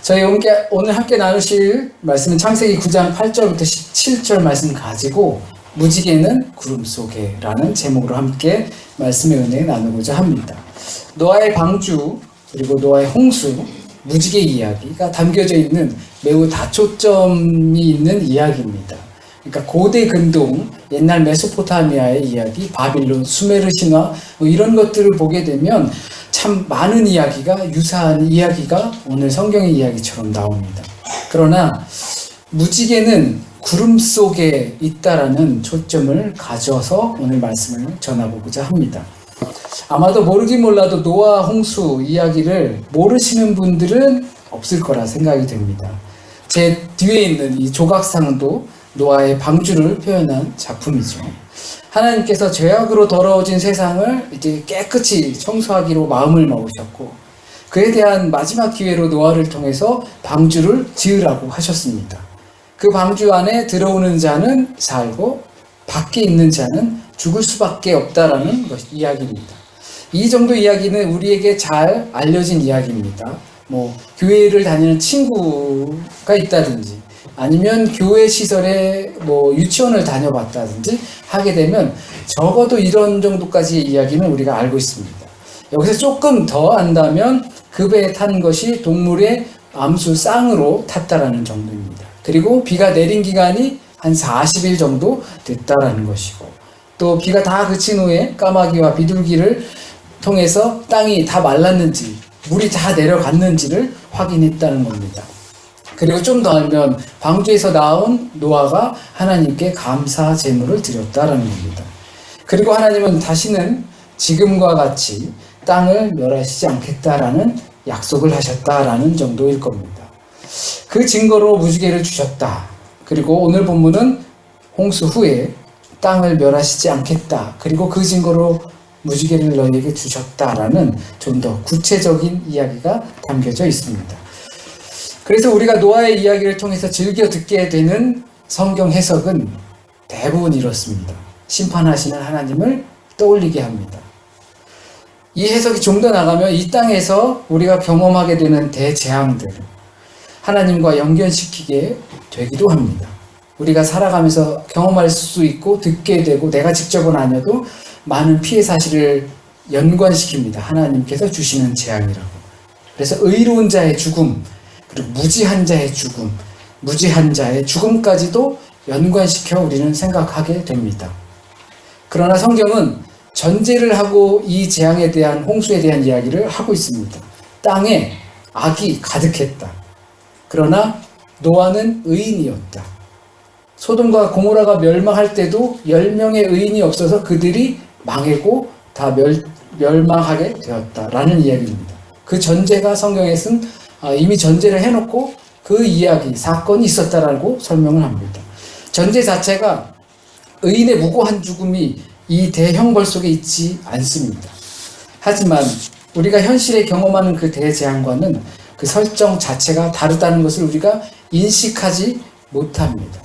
저희 오늘 함께 나누실 말씀은 창세기 9장 8절부터 17절 말씀 가지고 무지개는 구름 속에라는 제목으로 함께 말씀의 은혜 나누고자 합니다. 노아의 방주 그리고 노아의 홍수, 무지개 이야기가 담겨져 있는 매우 다초점이 있는 이야기입니다. 그러니까 고대 근동, 옛날 메소포타미아의 이야기, 바빌론, 수메르 신화 이런 것들을 보게 되면 참 많은 이야기가 유사한 이야기가 오늘 성경의 이야기처럼 나옵니다. 그러나 무지개는 구름 속에 있다라는 초점을 가져서 오늘 말씀을 전하고자 합니다. 아마도 모르긴 몰라도 노아 홍수 이야기를 모르시는 분들은 없을 거라 생각이 됩니다. 제 뒤에 있는 이 조각상도 노아의 방주를 표현한 작품이죠. 하나님께서 죄악으로 더러워진 세상을 이제 깨끗이 청소하기로 마음을 먹으셨고 그에 대한 마지막 기회로 노아를 통해서 방주를 지으라고 하셨습니다. 그 방주 안에 들어오는 자는 살고 밖에 있는 자는 죽을 수밖에 없다라는 이야기입니다. 이 정도 이야기는 우리에게 잘 알려진 이야기입니다. 교회를 다니는 친구가 있다든지 아니면 교회 시설에 유치원을 다녀봤다든지 하게 되면 적어도 이런 정도까지의 이야기는 우리가 알고 있습니다. 여기서 조금 더 안다면 그 배에 탄 것이 동물의 암수 쌍으로 탔다라는 정도입니다. 그리고 비가 내린 기간이 한 40일 정도 됐다라는 것이고 또 비가 다 그친 후에 까마귀와 비둘기를 통해서 땅이 다 말랐는지 물이 다 내려갔는지를 확인했다는 겁니다. 그리고 좀 더 알면 방주에서 나온 노아가 하나님께 감사 제물을 드렸다라는 겁니다. 그리고 하나님은 다시는 지금과 같이 땅을 멸하시지 않겠다라는 약속을 하셨다라는 정도일 겁니다. 그 증거로 무지개를 주셨다. 그리고 오늘 본문은 홍수 후에 땅을 멸하시지 않겠다. 그리고 그 증거로 무지개를 너희에게 주셨다라는 좀 더 구체적인 이야기가 담겨져 있습니다. 그래서 우리가 노아의 이야기를 통해서 즐겨 듣게 되는 성경 해석은 대부분 이렇습니다. 심판하시는 하나님을 떠올리게 합니다. 이 해석이 좀 더 나가면 이 땅에서 우리가 경험하게 되는 대재앙들을 하나님과 연결시키게 되기도 합니다. 우리가 살아가면서 경험할 수 있고 듣게 되고 내가 직접은 아니어도 많은 피해 사실을 연관시킵니다. 하나님께서 주시는 재앙이라고. 그래서 의로운 자의 죽음, 그리고 무지한 자의 죽음, 무지한 자의 죽음까지도 연관시켜 우리는 생각하게 됩니다. 그러나 성경은 전제를 하고 이 재앙에 대한 홍수에 대한 이야기를 하고 있습니다. 땅에 악이 가득했다. 그러나 노아는 의인이었다. 소돔과 고모라가 멸망할 때도 10명의 의인이 없어서 그들이 망하고 다 멸망하게 되었다라는 이야기입니다. 그 전제가 성경에 이미 전제를 해놓고 그 이야기, 사건이 있었다라고 설명을 합니다. 전제 자체가 의인의 무고한 죽음이 이 대형벌 속에 있지 않습니다. 하지만 우리가 현실에 경험하는 그 대재앙과는 그 설정 자체가 다르다는 것을 우리가 인식하지 못합니다.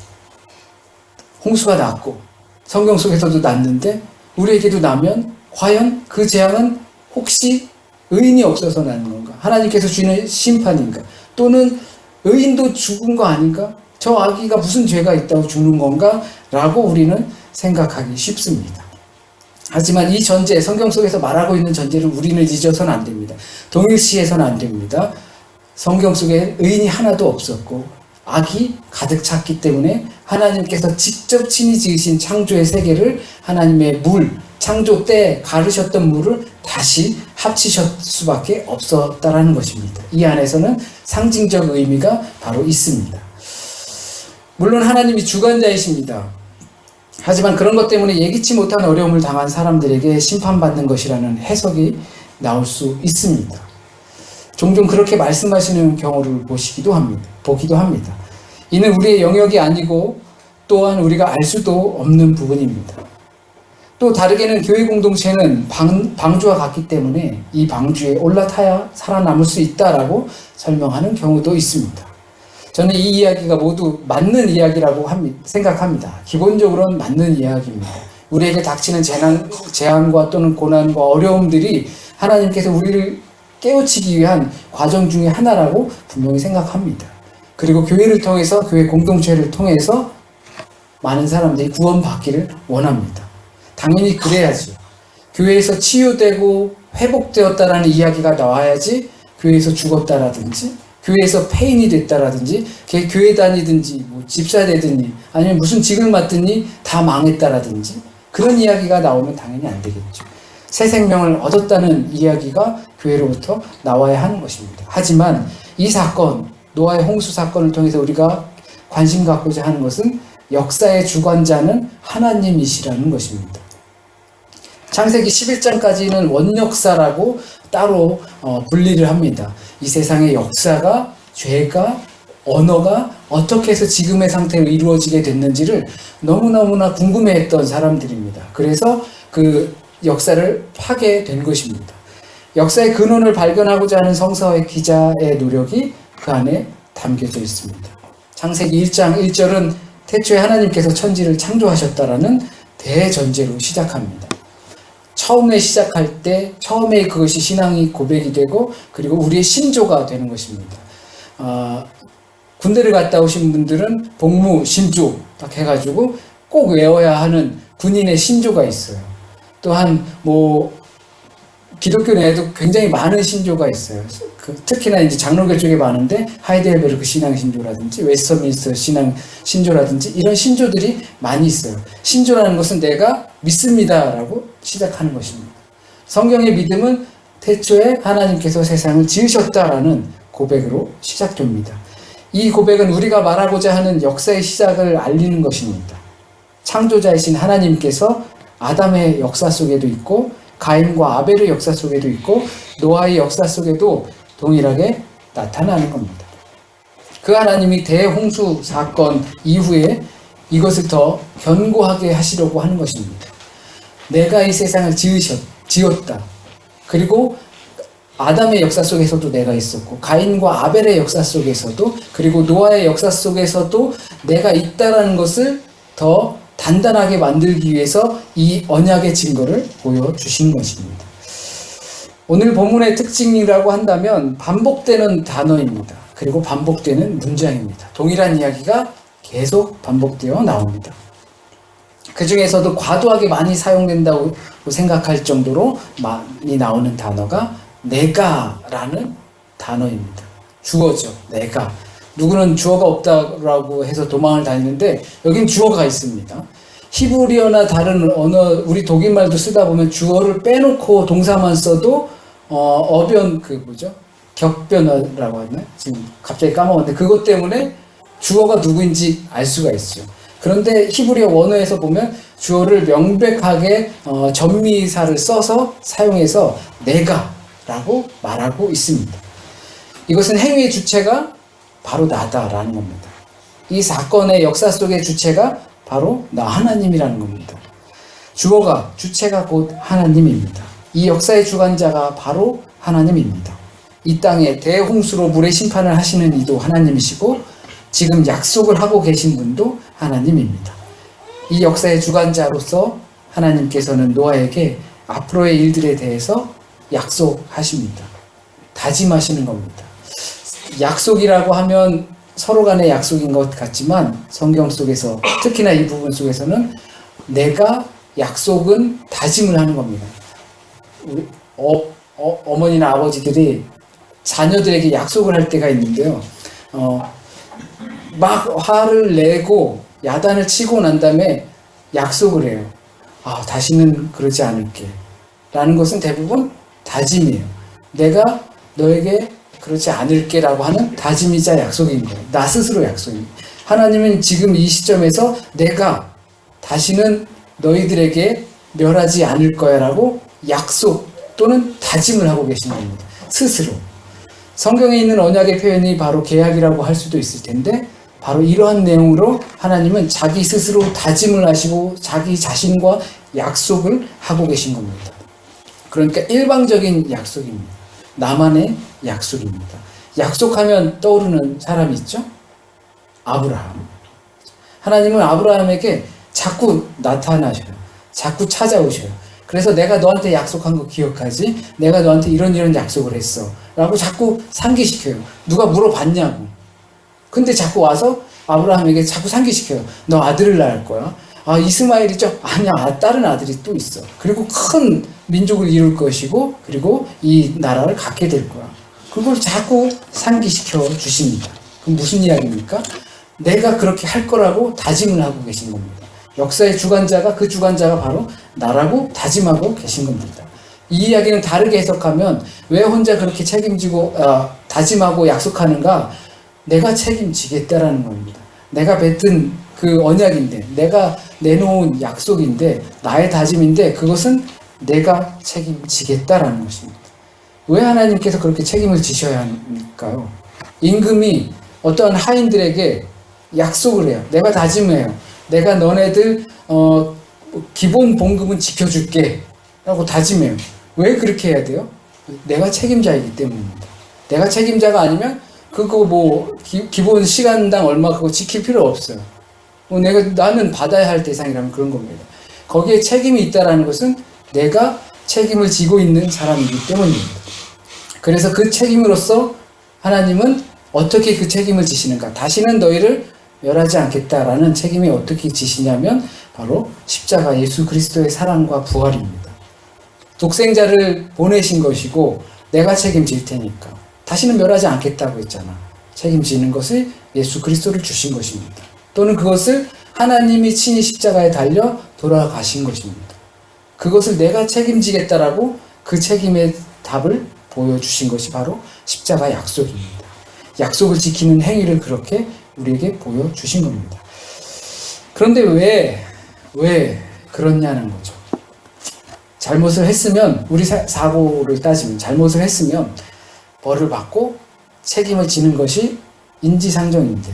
홍수가 났고 성경 속에서도 났는데 우리에게도 나면 과연 그 재앙은 혹시 의인이 없어서 나는 건가? 하나님께서 주시는 심판인가? 또는 의인도 죽은 거 아닌가? 저 아기가 무슨 죄가 있다고 죽는 건가? 라고 우리는 생각하기 쉽습니다. 하지만 이 전제, 성경 속에서 말하고 있는 전제를 우리는 잊어서는 안 됩니다. 동일시해서는 안 됩니다. 성경 속에 의인이 하나도 없었고 악이 가득 찼기 때문에 하나님께서 직접 친히 지으신 창조의 세계를 하나님의 창조 때 가르셨던 물을 다시 합치실 수밖에 없었다라는 것입니다. 이 안에서는 상징적 의미가 바로 있습니다. 물론 하나님이 주관자이십니다. 하지만 그런 것 때문에 예기치 못한 어려움을 당한 사람들에게 심판받는 것이라는 해석이 나올 수 있습니다. 종종 그렇게 말씀하시는 경우를 보기도 합니다. 이는 우리의 영역이 아니고 또한 우리가 알 수도 없는 부분입니다. 또 다르게는 교회 공동체는 방주와 같기 때문에 이 방주에 올라타야 살아남을 수 있다라고 설명하는 경우도 있습니다. 저는 이 이야기가 모두 맞는 이야기라고 생각합니다. 기본적으로는 맞는 이야기입니다. 우리에게 닥치는 재앙과 또는 고난과 어려움들이 하나님께서 우리를 깨우치기 위한 과정 중에 하나라고 분명히 생각합니다. 그리고 교회를 통해서, 교회 공동체를 통해서 많은 사람들이 구원받기를 원합니다. 당연히 그래야죠. 교회에서 치유되고 회복되었다라는 이야기가 나와야지 교회에서 죽었다라든지 교회에서 폐인이 됐다라든지 교회 다니든지 뭐 집사 되든지 아니면 무슨 직을 맡든지 다 망했다라든지 그런 이야기가 나오면 당연히 안 되겠죠. 새 생명을 얻었다는 이야기가 교회로부터 나와야 하는 것입니다. 하지만 이 사건, 노아의 홍수 사건을 통해서 우리가 관심 갖고자 하는 것은 역사의 주관자는 하나님이시라는 것입니다. 창세기 11장까지는 원역사라고 따로 분리를 합니다. 이 세상의 역사가, 죄가, 언어가 어떻게 해서 지금의 상태로 이루어지게 됐는지를 너무너무나 궁금해했던 사람들입니다. 그래서 그 역사를 파게 된 것입니다. 역사의 근원을 발견하고자 하는 성서의 기자의 노력이 그 안에 담겨져 있습니다. 창세기 1장 1절은 태초에 하나님께서 천지를 창조하셨다라는 대전제로 시작합니다. 처음에 시작할 때 처음에 그것이 신앙이 고백이 되고 그리고 우리의 신조가 되는 것입니다. 군대를 갔다 오신 분들은 복무 신조 딱 해가지고 꼭 외워야 하는 군인의 신조가 있어요. 또한 기독교 내에도 굉장히 많은 신조가 있어요. 특히나 이제 장로교 쪽에 많은데 하이델베르크 신앙 신조라든지 웨스터민스터 신앙 신조라든지 이런 신조들이 많이 있어요. 신조라는 것은 내가 믿습니다라고 시작하는 것입니다. 성경의 믿음은 태초에 하나님께서 세상을 지으셨다라는 고백으로 시작됩니다. 이 고백은 우리가 말하고자 하는 역사의 시작을 알리는 것입니다. 창조자이신 하나님께서 아담의 역사 속에도 있고 가인과 아벨의 역사 속에도 있고 노아의 역사 속에도 동일하게 나타나는 겁니다. 그 하나님이 대홍수 사건 이후에 이것을 더 견고하게 하시려고 하는 것입니다. 내가 이 세상을 지었다. 그리고 아담의 역사 속에서도 내가 있었고 가인과 아벨의 역사 속에서도 그리고 노아의 역사 속에서도 내가 있다라는 것을 더 단단하게 만들기 위해서 이 언약의 증거를 보여주신 것입니다. 오늘 본문의 특징이라고 한다면 반복되는 단어입니다. 그리고 반복되는 문장입니다. 동일한 이야기가 계속 반복되어 나옵니다. 그 중에서도 과도하게 많이 사용된다고 생각할 정도로 많이 나오는 단어가 내가라는 단어입니다. 주어죠. 내가. 누구는 주어가 없다라고 해서 도망을 다니는데 여긴 주어가 있습니다. 히브리어나 다른 언어, 우리 독일말도 쓰다 보면 주어를 빼놓고 동사만 써도 격변어라고 하나요? 지금 갑자기 까먹었는데 그것 때문에 주어가 누구인지 알 수가 있어요. 그런데 히브리어 원어에서 보면 주어를 명백하게 전미사를 써서 사용해서 내가라고 말하고 있습니다. 이것은 행위의 주체가 바로 나다라는 겁니다. 이 사건의 역사 속의 주체가 바로 나 하나님이라는 겁니다. 주체가 곧 하나님입니다. 이 역사의 주관자가 바로 하나님입니다. 이 땅에 대홍수로 물의 심판을 하시는 이도 하나님이시고 지금 약속을 하고 계신 분도 하나님입니다. 이 역사의 주관자로서 하나님께서는 노아에게 앞으로의 일들에 대해서 약속하십니다. 다짐하시는 겁니다. 약속이라고 하면 서로 간의 약속인 것 같지만 성경 속에서 특히나 이 부분 속에서는 내가 약속은 다짐을 하는 겁니다. 우리 어머니나 아버지들이 자녀들에게 약속을 할 때가 있는데요. 막 화를 내고 야단을 치고 난 다음에 약속을 해요. 다시는 그러지 않을게 라는 것은 대부분 다짐이에요. 내가 너에게 그렇지 않을게 라고 하는 다짐이자 약속인 거예요. 나 스스로 약속입니다. 하나님은 지금 이 시점에서 내가 다시는 너희들에게 멸하지 않을 거야 라고 약속 또는 다짐을 하고 계시는 겁니다. 스스로. 성경에 있는 언약의 표현이 바로 계약이라고 할 수도 있을 텐데 바로 이러한 내용으로 하나님은 자기 스스로 다짐을 하시고 자기 자신과 약속을 하고 계신 겁니다. 그러니까 일방적인 약속입니다. 나만의 약속입니다. 약속하면 떠오르는 사람이 있죠? 아브라함. 하나님은 아브라함에게 자꾸 나타나셔요. 자꾸 찾아오셔요. 그래서 내가 너한테 약속한 거 기억하지? 내가 너한테 이런 약속을 했어. 라고 자꾸 상기시켜요. 누가 물어봤냐고. 근데 자꾸 와서 아브라함에게 자꾸 상기시켜요. 너 아들을 낳을 거야. 아, 이스마엘이죠? 아니야, 다른 아들이 또 있어. 그리고 큰 민족을 이룰 것이고, 그리고 이 나라를 갖게 될 거야. 그걸 자꾸 상기시켜 주십니다. 그럼 무슨 이야기입니까? 내가 그렇게 할 거라고 다짐을 하고 계신 겁니다. 역사의 주관자가, 그 주관자가 바로 나라고 다짐하고 계신 겁니다. 이 이야기는 다르게 해석하면 왜 혼자 그렇게 책임지고 다짐하고 약속하는가? 내가 책임지겠다라는 겁니다. 내가 뱉은 그 언약인데, 내가 내놓은 약속인데, 나의 다짐인데, 그것은 내가 책임지겠다라는 것입니다. 왜 하나님께서 그렇게 책임을 지셔야 할까요? 임금이 어떠한 하인들에게 약속을 해요. 내가 다짐해요. 내가 너네들 기본 봉급은 지켜줄게 라고 다짐해요. 왜 그렇게 해야 돼요? 내가 책임자이기 때문입니다. 내가 책임자가 아니면 그거 기본 시간당 얼마 그거 지킬 필요 없어요. 나는 받아야 할 대상이라면 그런 겁니다. 거기에 책임이 있다라는 것은 내가 책임을 지고 있는 사람이기 때문입니다. 그래서 그 책임으로서 하나님은 어떻게 그 책임을 지시는가? 다시는 너희를 멸하지 않겠다라는 책임이 어떻게 지시냐면 바로 십자가 예수 그리스도의 사랑과 부활입니다. 독생자를 보내신 것이고 내가 책임질 테니까 다시는 멸하지 않겠다고 했잖아. 책임지는 것을 예수 그리스도를 주신 것입니다. 또는 그것을 하나님이 친히 십자가에 달려 돌아가신 것입니다. 그것을 내가 책임지겠다라고 그 책임의 답을 보여주신 것이 바로 십자가 약속입니다. 약속을 지키는 행위를 그렇게 우리에게 보여주신 겁니다. 그런데 왜 그렇냐는 거죠. 잘못을 했으면, 우리 사고를 따지면 잘못을 했으면 벌을 받고 책임을 지는 것이 인지상정인데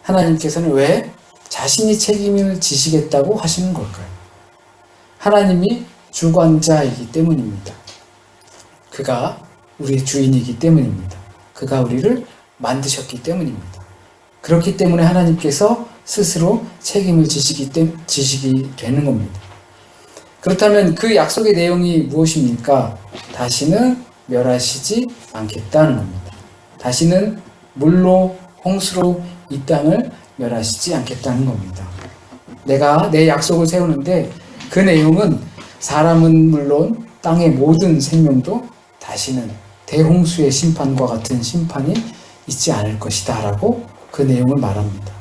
하나님께서는 왜 자신이 책임을 지시겠다고 하시는 걸까요? 하나님이 주관자이기 때문입니다. 그가 우리의 주인이기 때문입니다. 그가 우리를 만드셨기 때문입니다. 그렇기 때문에 하나님께서 스스로 책임을 지시기 되는 겁니다. 그렇다면 그 약속의 내용이 무엇입니까? 다시는 멸하시지 않겠다는 겁니다. 다시는 물로 홍수로 이 땅을 멸하시지 않겠다는 겁니다. 내가 내 약속을 세우는데 그 내용은 사람은 물론 땅의 모든 생명도 다시는 대홍수의 심판과 같은 심판이 있지 않을 것이다 라고 그 내용을 말합니다.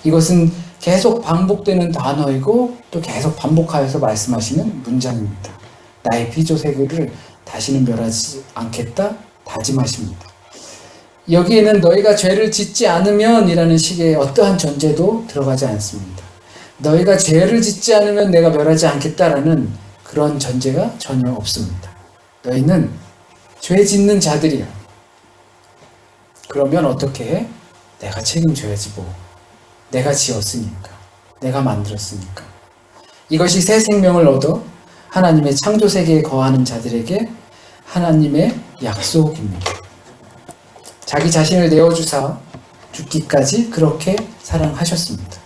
이것은 계속 반복되는 단어이고 또 계속 반복하여서 말씀하시는 문장입니다. 나의 피조세계를 다시는 멸하지 않겠다 다짐하십니다. 여기에는 너희가 죄를 짓지 않으면 이라는 식의 어떠한 전제도 들어가지 않습니다. 너희가 죄를 짓지 않으면 내가 멸하지 않겠다라는 그런 전제가 전혀 없습니다. 너희는 죄 짓는 자들이야. 그러면 어떻게 해? 내가 책임져야지 뭐. 내가 지었으니까. 내가 만들었으니까. 이것이 새 생명을 얻어 하나님의 창조세계에 거하는 자들에게 하나님의 약속입니다. 자기 자신을 내어주사 죽기까지 그렇게 사랑하셨습니다.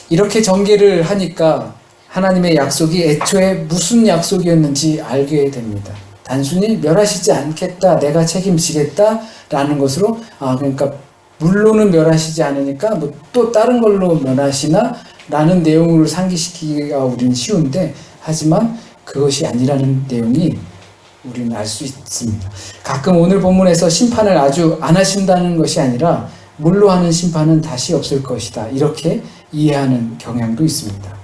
이렇게 전개를 하니까 하나님의 약속이 애초에 무슨 약속이었는지 알게 됩니다. 단순히 멸하시지 않겠다, 내가 책임지겠다 라는 것으로 그러니까 물로는 멸하시지 않으니까 또 다른 걸로 멸하시나 라는 내용을 상기시키기가 우리는 쉬운데 하지만 그것이 아니라는 내용이 우리는 알 수 있습니다. 가끔 오늘 본문에서 심판을 아주 안 하신다는 것이 아니라 물로 하는 심판은 다시 없을 것이다 이렇게 이해하는 경향도 있습니다.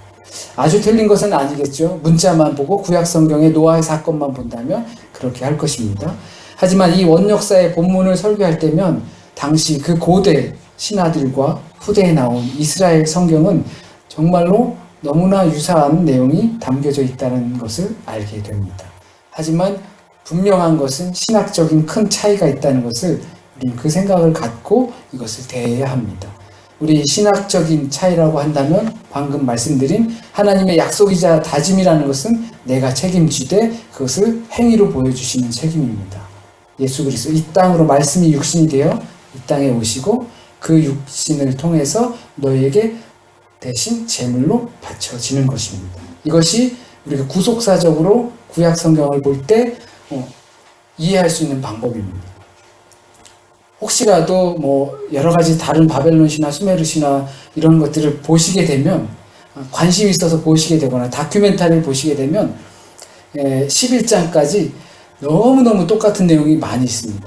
아주 틀린 것은 아니겠죠. 문자만 보고 구약 성경의 노아의 사건만 본다면 그렇게 할 것입니다. 하지만 이 원역사의 본문을 설교할 때면 당시 그 고대 신하들과 후대에 나온 이스라엘 성경은 정말로 너무나 유사한 내용이 담겨져 있다는 것을 알게 됩니다. 하지만 분명한 것은 신학적인 큰 차이가 있다는 것을 우리는 그 생각을 갖고 이것을 대해야 합니다. 우리 신학적인 차이라고 한다면 방금 말씀드린 하나님의 약속이자 다짐이라는 것은 내가 책임지되 그것을 행위로 보여주시는 책임입니다. 예수 그리스도 이 땅으로 말씀이 육신이 되어 이 땅에 오시고 그 육신을 통해서 너희에게 대신 제물로 바쳐지는 것입니다. 이것이 우리가 구속사적으로 구약 성경을 볼 때 이해할 수 있는 방법입니다. 혹시라도 뭐 여러 가지 다른 바벨론 신화, 수메르 신화 이런 것들을 보시게 되면, 관심 있어서 보시게 되거나 다큐멘터리를 보시게 되면 11장까지 너무너무 똑같은 내용이 많이 있습니다.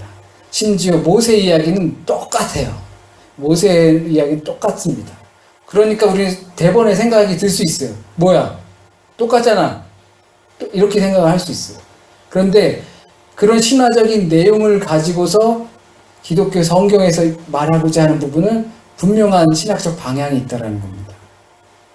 심지어 모세 이야기는 똑같아요. 모세 이야기는 똑같습니다. 그러니까 우리는 대번에 생각이 들 수 있어요. 뭐야? 똑같잖아. 이렇게 생각을 할 수 있어요. 그런데 그런 신화적인 내용을 가지고서 기독교 성경에서 말하고자 하는 부분은 분명한 신학적 방향이 있다는 겁니다.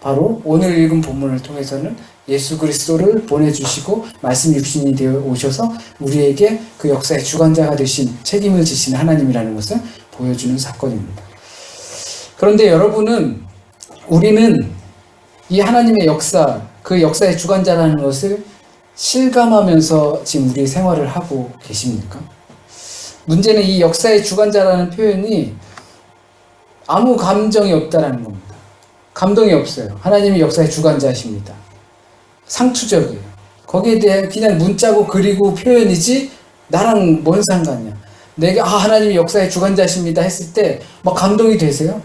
바로 오늘 읽은 본문을 통해서는 예수 그리스도를 보내주시고 말씀 육신이 되어 오셔서 우리에게 그 역사의 주관자가 되신, 책임을 지시는 하나님이라는 것을 보여주는 사건입니다. 그런데 우리는 이 하나님의 역사, 그 역사의 주관자라는 것을 실감하면서 지금 우리의 생활을 하고 계십니까? 문제는 이 역사의 주관자라는 표현이 아무 감정이 없다라는 겁니다. 감동이 없어요. 하나님이 역사의 주관자이십니다. 상투적이에요. 거기에 대해 그냥 문자고 그리고 표현이지 나랑 뭔 상관이야. 내가 하나님이 역사의 주관자십니다 했을 때 막 감동이 되세요?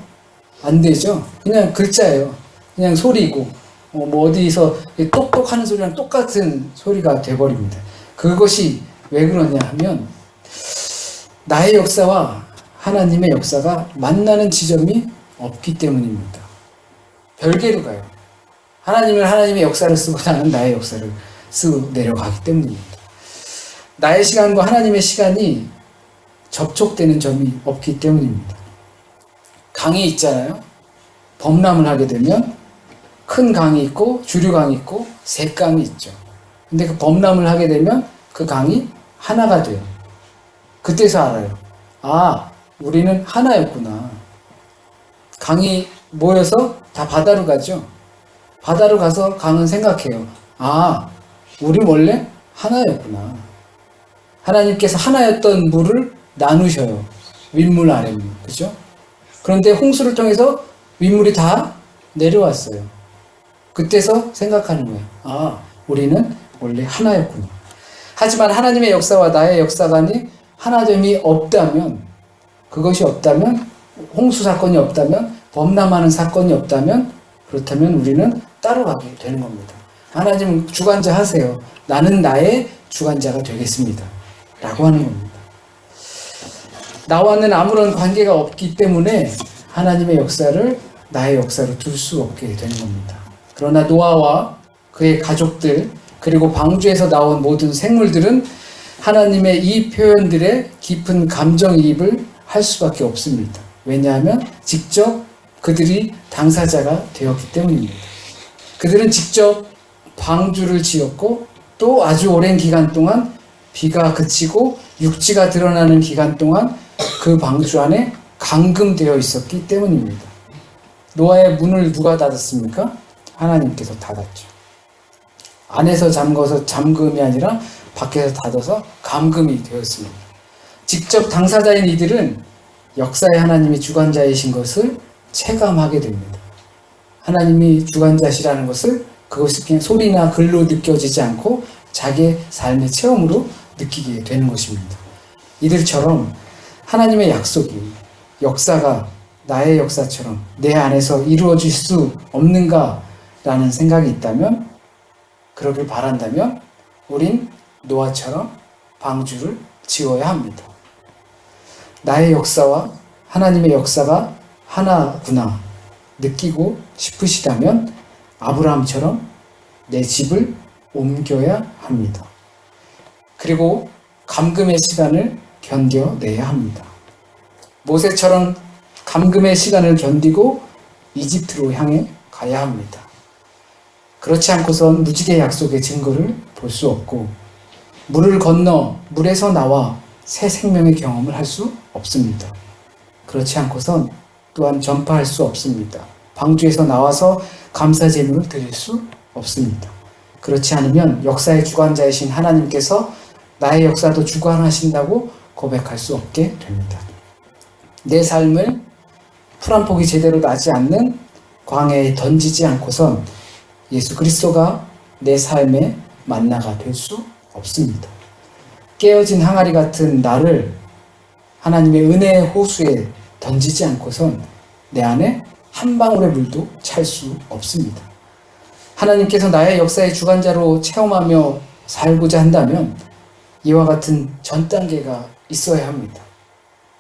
안 되죠. 그냥 글자예요. 그냥 소리고 뭐 어디서 똑똑하는 소리랑 똑같은 소리가 돼버립니다. 그것이 왜 그러냐 하면 나의 역사와 하나님의 역사가 만나는 지점이 없기 때문입니다. 별개로 가요. 하나님은 하나님의 역사를 쓰고 나는 나의 역사를 쓰고 내려가기 때문입니다. 나의 시간과 하나님의 시간이 접촉되는 점이 없기 때문입니다. 강이 있잖아요. 범람을 하게 되면 큰 강이 있고 주류 강이 있고 셋강이 있죠. 근데 그 범람을 하게 되면 그 강이 하나가 돼요. 그때서 알아요. 아, 우리는 하나였구나. 강이 모여서 다 바다로 가죠. 바다로 가서 강은 생각해요. 아, 우리 원래 하나였구나. 하나님께서 하나였던 물을 나누셔요. 윗물, 아랫물. 그죠? 그런데 홍수를 통해서 윗물이 다 내려왔어요. 그때서 생각하는 거예요. 아, 우리는 원래 하나였구나. 하지만 하나님의 역사와 나의 역사 간이 하나됨이 없다면, 그것이 없다면, 홍수 사건이 없다면, 범람하는 사건이 없다면, 그렇다면 우리는 따로 가게 되는 겁니다. 하나님은 주관자 하세요. 나는 나의 주관자가 되겠습니다. 라고 하는 겁니다. 나와는 아무런 관계가 없기 때문에 하나님의 역사를 나의 역사로 둘 수 없게 되는 겁니다. 그러나 노아와 그의 가족들, 그리고 방주에서 나온 모든 생물들은 하나님의 이 표현들에 깊은 감정이입을 할 수밖에 없습니다. 왜냐하면 직접 그들이 당사자가 되었기 때문입니다. 그들은 직접 방주를 지었고 또 아주 오랜 기간 동안 비가 그치고 육지가 드러나는 기간 동안 그 방주 안에 감금되어 있었기 때문입니다. 노아의 문을 누가 닫았습니까? 하나님께서 닫았죠. 안에서 잠궈서 잠금이 아니라 밖에서 닫아서 감금이 되었습니다. 직접 당사자인 이들은 역사의 하나님이 주관자이신 것을 체감하게 됩니다. 하나님이 주관자시라는 것을 그것이 그냥 소리나 글로 느껴지지 않고 자기의 삶의 체험으로 느끼게 되는 것입니다. 이들처럼 하나님의 약속이, 역사가 나의 역사처럼 내 안에서 이루어질 수 없는가라는 생각이 있다면, 그러길 바란다면 우린 노아처럼 방주를 지어야 합니다. 나의 역사와 하나님의 역사가 하나구나 느끼고 싶으시다면 아브라함처럼 내 집을 옮겨야 합니다. 그리고 감금의 시간을 견뎌내야 합니다. 모세처럼 감금의 시간을 견디고 이집트로 향해 가야 합니다. 그렇지 않고선 무지개 약속의 증거를 볼 수 없고 물을 건너 물에서 나와 새 생명의 경험을 할 수 없습니다. 그렇지 않고선 또한 전파할 수 없습니다. 방주에서 나와서 감사 제물을 드릴 수 없습니다. 그렇지 않으면 역사의 주관자이신 하나님께서 나의 역사도 주관하신다고 고백할 수 없게 됩니다. 내 삶을 풀 한 폭이 제대로 나지 않는 광야에 던지지 않고선 예수 그리스도가 내 삶의 만나가 될 수 없습니다. 깨어진 항아리 같은 나를 하나님의 은혜의 호수에 던지지 않고선 내 안에 한 방울의 물도 찰 수 없습니다. 하나님께서 나의 역사의 주관자로 체험하며 살고자 한다면 이와 같은 전 단계가 있어야 합니다.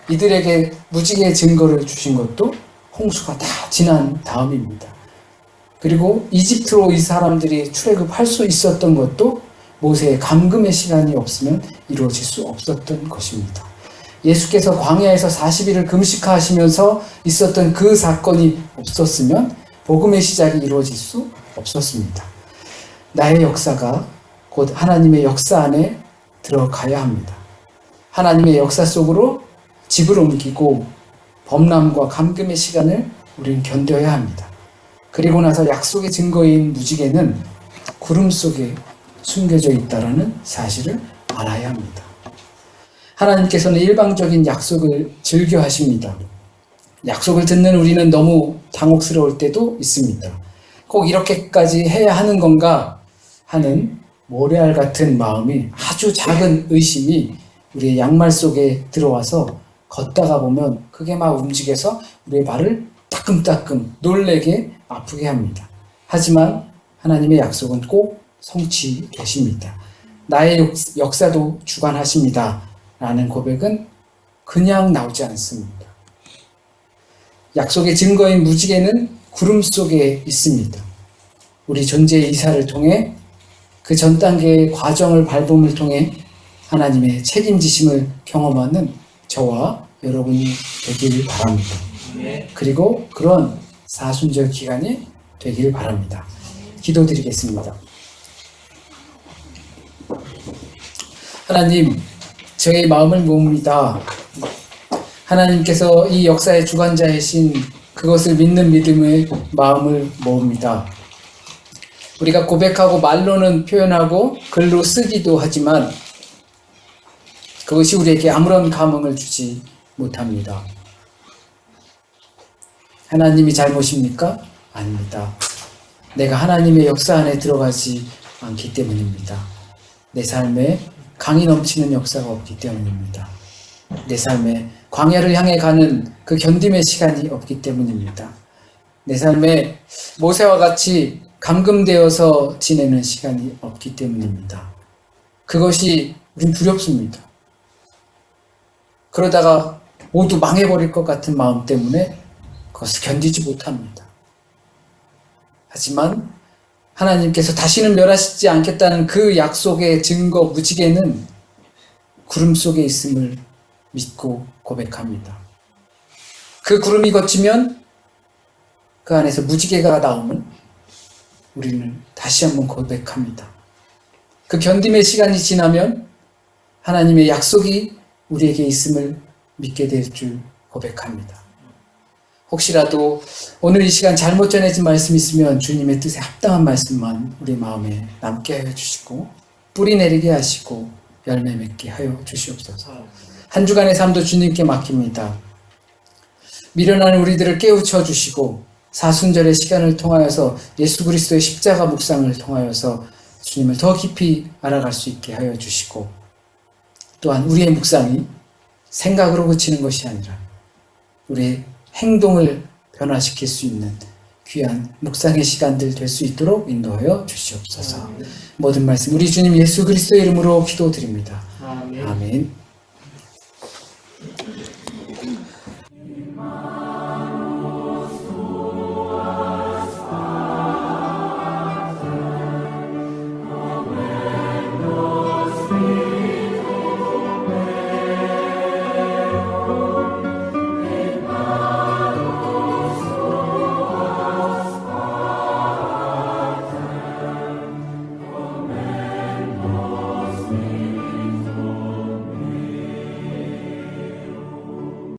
이들에게 무지개의 증거를 주신 것도 홍수가 다 지난 다음입니다. 그리고 이집트로 이 사람들이 출애굽할 수 있었던 것도 모세의 감금의 시간이 없으면 이루어질 수 없었던 것입니다. 예수께서 광야에서 40일을 금식하시면서 있었던 그 사건이 없었으면 복음의 시작이 이루어질 수 없었습니다. 나의 역사가 곧 하나님의 역사 안에 들어가야 합니다. 하나님의 역사 속으로 집을 옮기고 범람과 감금의 시간을 우리는 견뎌야 합니다. 그리고 나서 약속의 증거인 무지개는 구름 속에 숨겨져 있다는 사실을 알아야 합니다. 하나님께서는 일방적인 약속을 즐겨 하십니다. 약속을 듣는 우리는 너무 당혹스러울 때도 있습니다. 꼭 이렇게까지 해야 하는 건가 하는 모래알 같은 마음이, 아주 작은 의심이 우리의 양말 속에 들어와서 걷다가 보면 그게 막 움직여서 우리의 발을 따끔따끔 놀래게 아프게 합니다. 하지만 하나님의 약속은 꼭 성취되십니다. 나의 역사도 주관하십니다 라는 고백은 그냥 나오지 않습니다. 약속의 증거인 무지개는 구름 속에 있습니다. 우리 존재의 이사를 통해 그 전 단계의 과정을 밟음을 통해 하나님의 책임지심을 경험하는 저와 여러분이 되길 바랍니다. 그리고 그런 사순절 기간이 되길 바랍니다. 기도드리겠습니다. 하나님, 저의 마음을 모읍니다. 하나님께서 이 역사의 주관자이신 그것을 믿는 믿음의 마음을 모읍니다. 우리가 고백하고 말로는 표현하고 글로 쓰기도 하지만 그것이 우리에게 아무런 감흥을 주지 못합니다. 하나님이 잘못입니까? 아닙니다. 내가 하나님의 역사 안에 들어가지 않기 때문입니다. 내 삶에 강이 넘치는 역사가 없기 때문입니다. 내 삶에 광야를 향해 가는 그 견딤의 시간이 없기 때문입니다. 내 삶에 모세와 같이 감금되어서 지내는 시간이 없기 때문입니다. 그것이 우린 두렵습니다. 그러다가 모두 망해버릴 것 같은 마음 때문에 그것을 견디지 못합니다. 하지만 하나님께서 다시는 멸하시지 않겠다는 그 약속의 증거 무지개는 구름 속에 있음을 믿고 고백합니다. 그 구름이 걷히면 그 안에서 무지개가 나오면 우리는 다시 한번 고백합니다. 그 견딤의 시간이 지나면 하나님의 약속이 우리에게 있음을 믿게 될 줄 고백합니다. 혹시라도 오늘 이 시간 잘못 전해진 말씀 있으면 주님의 뜻에 합당한 말씀만 우리 마음에 남게 하여 주시고 뿌리 내리게 하시고 열매 맺게 하여 주시옵소서. 한 주간의 삶도 주님께 맡깁니다. 미련한 우리들을 깨우쳐 주시고 사순절의 시간을 통하여서 예수 그리스도의 십자가 묵상을 통하여서 주님을 더 깊이 알아갈 수 있게 하여 주시고 또한 우리의 묵상이 생각으로 그치는 것이 아니라 우리의 행동을 변화시킬 수 있는 귀한 묵상의 시간들 될 수 있도록 인도하여 주시옵소서. 모든 말씀 우리 주님 예수 그리스도의 이름으로 기도드립니다. 아멘.